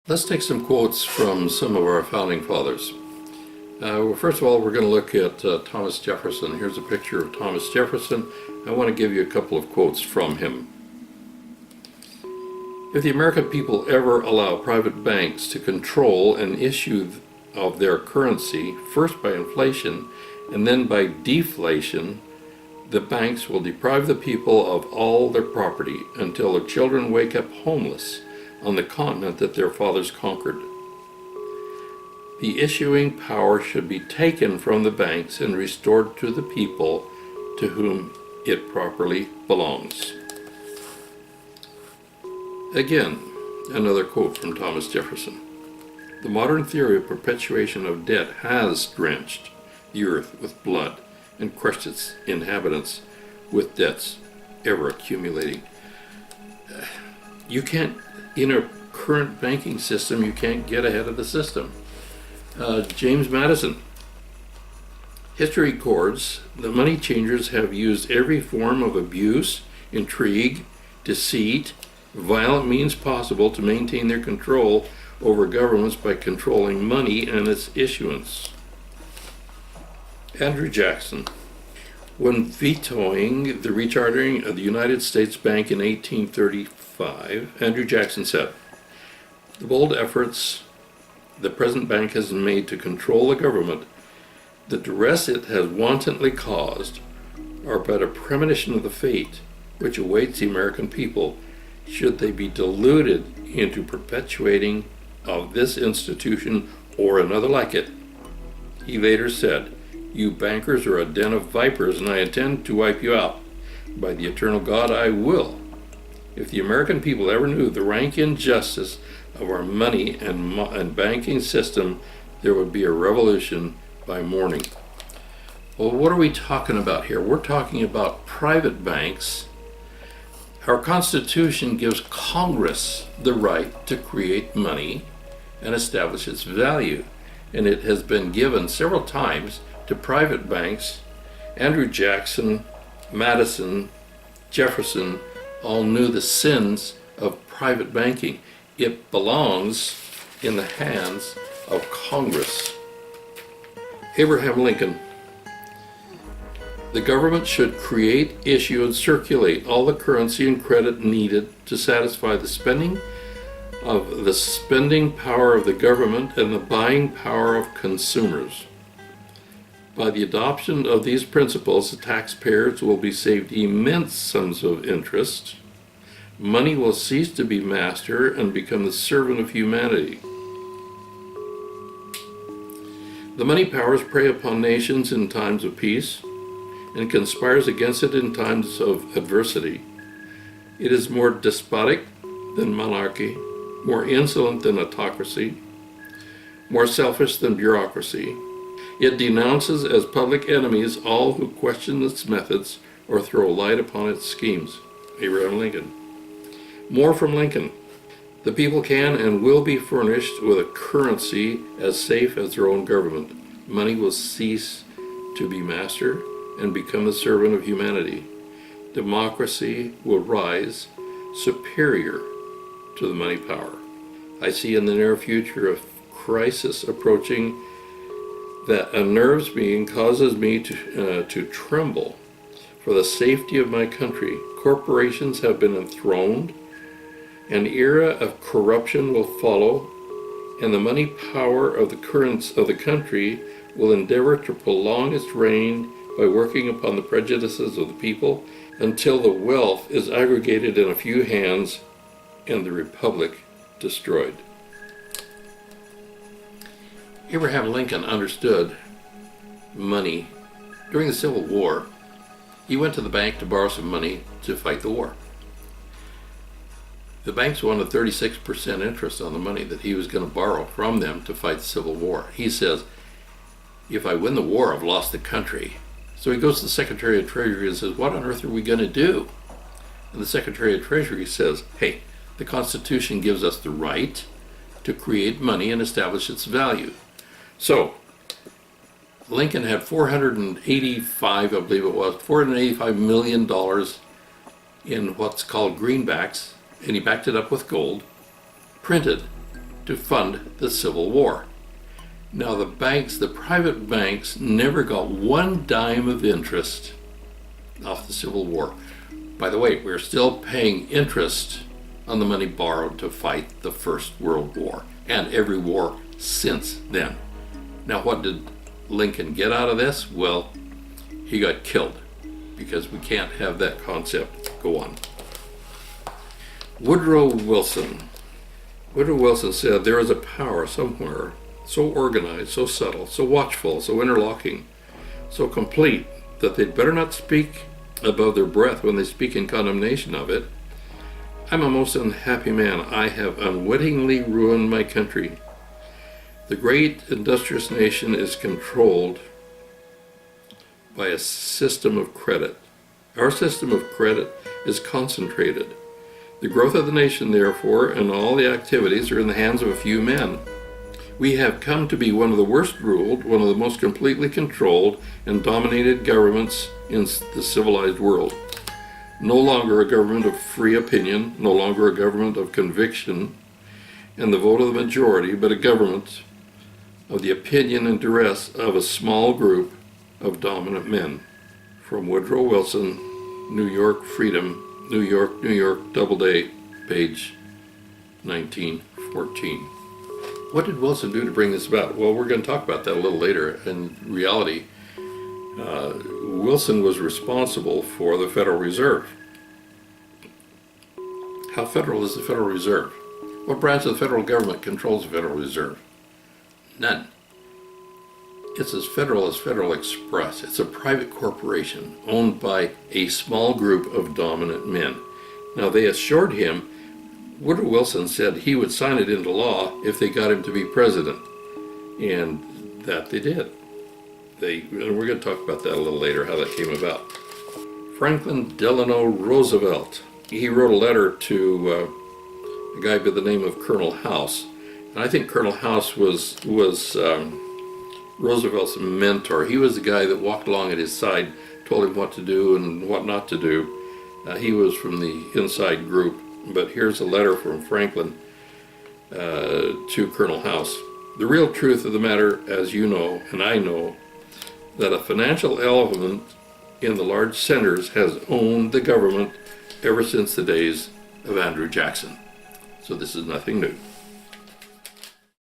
Let's take some quotes from some of our founding fathers. Well, first of all, we're going to look at Thomas Jefferson. Here's a picture of Thomas Jefferson. I want to give you a couple of quotes from him. If the American people ever allow private banks to control an issue of their currency, first by inflation and then by deflation, the banks will deprive the people of all their property until their children wake up homeless on the continent that their fathers conquered. The issuing power should be taken from the banks and restored to the people to whom it properly belongs. Again, another quote from Thomas Jefferson. The modern theory of perpetuation of debt has drenched the earth with blood and crushed its inhabitants with debts ever accumulating. You can't, in a current banking system, you can't get ahead of the system. James Madison. History records the money changers have used every form of abuse, intrigue, deceit, violent means possible to maintain their control over governments by controlling money and its issuance. Andrew Jackson. When vetoing the rechartering of the United States Bank in 1835, Andrew Jackson said, "The bold efforts the present bank has made to control the government, the duress it has wantonly caused, are but a premonition of the fate which awaits the American people should they be deluded into perpetuating of this institution or another like it." He later said, "You bankers are a den of vipers, and I intend to wipe you out. By the eternal God, I will." If the American people ever knew the rank injustice of our money and banking system, there would be a revolution by morning. Well, what are we talking about here? We're talking about private banks. Our Constitution gives Congress the right to create money and establish its value, and it has been given several times to private banks. Andrew Jackson, Madison, Jefferson all knew the sins of private banking. It belongs in the hands of Congress. Abraham Lincoln. The government should create, issue, and circulate all the currency and credit needed to satisfy the spending power of the government and the buying power of consumers. By the adoption of these principles, the taxpayers will be saved immense sums of interest. Money will cease to be master and become the servant of humanity. The money powers prey upon nations in times of peace and conspires against it in times of adversity. It is more despotic than monarchy, more insolent than autocracy, more selfish than bureaucracy. It denounces as public enemies all who question its methods or throw light upon its schemes. Abraham Lincoln. More from Lincoln. The people can and will be furnished with a currency as safe as their own government. Money will cease to be master and become the servant of humanity. Democracy will rise superior to the money power. I see in the near future a crisis approaching that unnerves me and causes me to tremble for the safety of my country. Corporations have been enthroned. An era of corruption will follow, and the money power of the country will endeavor to prolong its reign by working upon the prejudices of the people until the wealth is aggregated in a few hands and the republic destroyed. Abraham Lincoln understood money. During the Civil War, he went to the bank to borrow some money to fight the war. The banks wanted 36% interest on the money that he was going to borrow from them to fight the Civil War. He says, "If I win the war, I've lost the country." So he goes to the Secretary of Treasury and says, "What on earth are we going to do?" And the Secretary of Treasury says, "Hey, the Constitution gives us the right to create money and establish its value." So Lincoln had $485 million in what's called greenbacks, and he backed it up with gold, printed to fund the Civil War. Now the banks, the private banks, never got one dime of interest off the Civil War. By the way, we're still paying interest on the money borrowed to fight the First World War and every war since then. Now what did Lincoln get out of this? Well, he got killed because we can't have that concept go on. Woodrow Wilson said, "There is a power somewhere so organized, so subtle, so watchful, so interlocking, so complete, that they'd better not speak above their breath when they speak in condemnation of it. I'm a most unhappy man. I have unwittingly ruined my country. The great industrious nation is controlled by a system of credit. Our system of credit is concentrated. The growth of the nation, therefore, and all the activities are in the hands of a few men. We have come to be one of the worst ruled, one of the most completely controlled and dominated governments in the civilized world. No longer a government of free opinion, no longer a government of conviction and the vote of the majority, but a government of the opinion and duress of a small group of dominant men." From Woodrow Wilson, New York Freedom, New York, Doubleday, page 1914. What did Wilson do to bring this about? Well, we're going to talk about that a little later. In reality, Wilson was responsible for the Federal Reserve. How federal is the Federal Reserve? What branch of the federal government controls the Federal Reserve? None. It's as Federal Express. It's a private corporation owned by a small group of dominant men. Now, they assured him, Woodrow Wilson said he would sign it into law if they got him to be president. And that they did. And we're going to talk about that a little later, how that came about. Franklin Delano Roosevelt. He wrote a letter to a guy by the name of Colonel House. And I think Colonel House was Roosevelt's mentor. He was the guy that walked along at his side, told him what to do and what not to do. He was from the inside group. But here's a letter from Franklin to Colonel House. "The real truth of the matter, as you know, and I know, that a financial element in the large centers has owned the government ever since the days of Andrew Jackson." So this is nothing new.